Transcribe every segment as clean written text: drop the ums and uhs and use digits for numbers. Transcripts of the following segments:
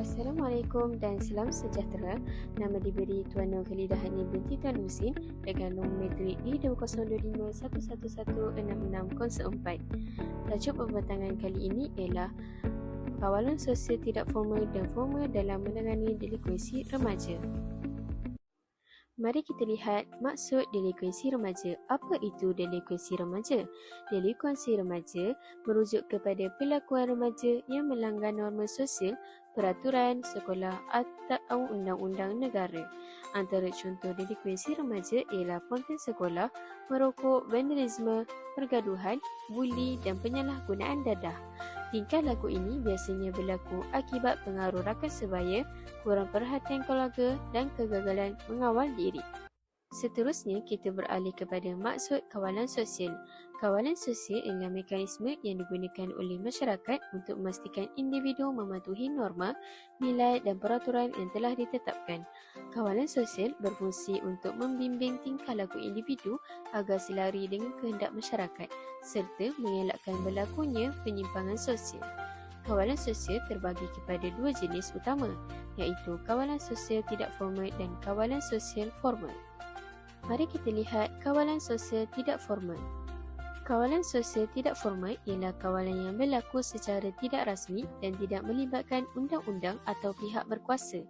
Assalamualaikum dan salam sejahtera. Nama diberi Tuan Nur Khalidah binti Tan Husin dengan nombor metrik D20251116604. Tajuk pembentangan kali ini ialah kawalan sosial tidak formal dan formal dalam menangani delinkuensi remaja. Mari kita lihat maksud delinkuensi remaja. Apa itu delinkuensi remaja? Delinkuensi remaja merujuk kepada perlakuan remaja yang melanggar norma sosial, peraturan sekolah atau undang-undang negara. Antara contoh delinkuensi remaja ialah ponten sekolah, merokok, vandalisme, pergaduhan, buli dan penyalahgunaan dadah. Tingkah laku ini biasanya berlaku akibat pengaruh rakan sebaya, kurang perhatian keluarga dan kegagalan mengawal diri. Seterusnya, kita beralih kepada maksud kawalan sosial. Kawalan sosial ialah mekanisme yang digunakan oleh masyarakat untuk memastikan individu mematuhi norma, nilai dan peraturan yang telah ditetapkan. Kawalan sosial berfungsi untuk membimbing tingkah laku individu agar selari dengan kehendak masyarakat serta mengelakkan berlakunya penyimpangan sosial. Kawalan sosial terbagi kepada dua jenis utama, iaitu kawalan sosial tidak formal dan kawalan sosial formal. Mari kita lihat kawalan sosial tidak formal. Kawalan sosial tidak formal ialah kawalan yang berlaku secara tidak rasmi dan tidak melibatkan undang-undang atau pihak berkuasa.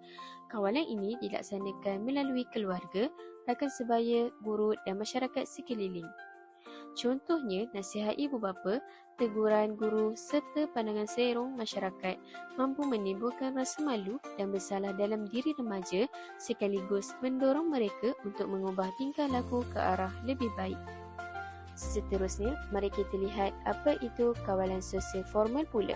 Kawalan ini dilaksanakan melalui keluarga, rakan sebaya, guru dan masyarakat sekeliling. Contohnya, nasihat ibu bapa, teguran guru serta pandangan serong masyarakat mampu menimbulkan rasa malu dan bersalah dalam diri remaja sekaligus mendorong mereka untuk mengubah tingkah laku ke arah lebih baik. Seterusnya, mari kita lihat apa itu kawalan sosial formal pula.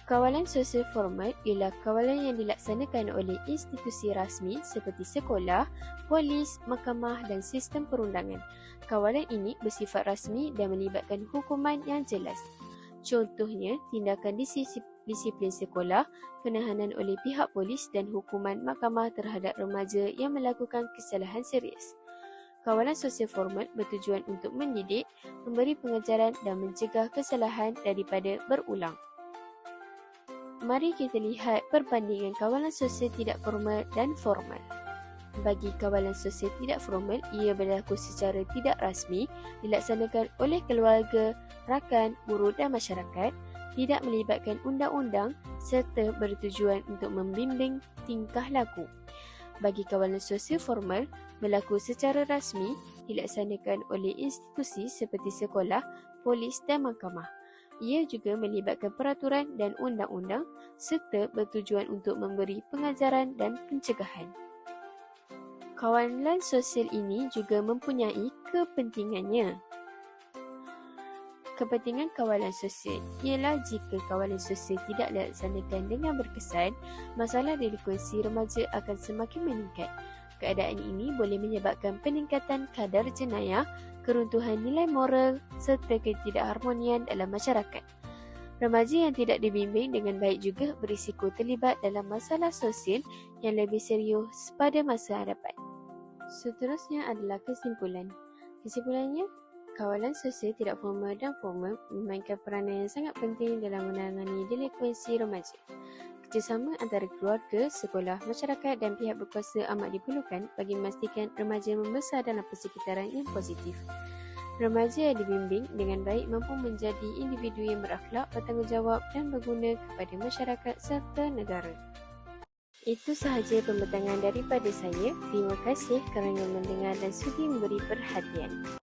Kawalan sosial formal ialah kawalan yang dilaksanakan oleh institusi rasmi seperti sekolah, polis, mahkamah dan sistem perundangan. Kawalan ini bersifat rasmi dan melibatkan hukuman yang jelas. Contohnya, tindakan disiplin sekolah, penahanan oleh pihak polis dan hukuman mahkamah terhadap remaja yang melakukan kesalahan serius. Kawalan sosial formal bertujuan untuk mendidik, memberi pengajaran dan mencegah kesalahan daripada berulang. Mari kita lihat perbandingan kawalan sosial tidak formal dan formal. Bagi kawalan sosial tidak formal, ia berlaku secara tidak rasmi, dilaksanakan oleh keluarga, rakan, guru dan masyarakat, tidak melibatkan undang-undang serta bertujuan untuk membimbing tingkah laku. Bagi kawalan sosial formal, berlaku secara rasmi, dilaksanakan oleh institusi seperti sekolah, polis dan mahkamah. Ia juga melibatkan peraturan dan undang-undang serta bertujuan untuk memberi pengajaran dan pencegahan. Kawalan sosial ini juga mempunyai kepentingannya. Kepentingan kawalan sosial ialah jika kawalan sosial tidak dilaksanakan dengan berkesan, masalah delinkuensi remaja akan semakin meningkat. Keadaan ini boleh menyebabkan peningkatan kadar jenayah, keruntuhan nilai moral serta ketidakharmonian dalam masyarakat. Remaja yang tidak dibimbing dengan baik juga berisiko terlibat dalam masalah sosial yang lebih serius pada masa hadapan. Seterusnya adalah kesimpulan. Kesimpulannya, kawalan sosial tidak formal dan formal memainkan peranan yang sangat penting dalam menangani delinkuensi remaja. Kerjasama antara keluarga, sekolah, masyarakat dan pihak berkuasa amat diperlukan bagi memastikan remaja membesar dalam persekitaran yang positif. Remaja yang dibimbing dengan baik mampu menjadi individu yang berakhlak, bertanggungjawab dan berguna kepada masyarakat serta negara. Itu sahaja pembentangan daripada saya. Terima kasih kerana mendengar dan sudi memberi perhatian.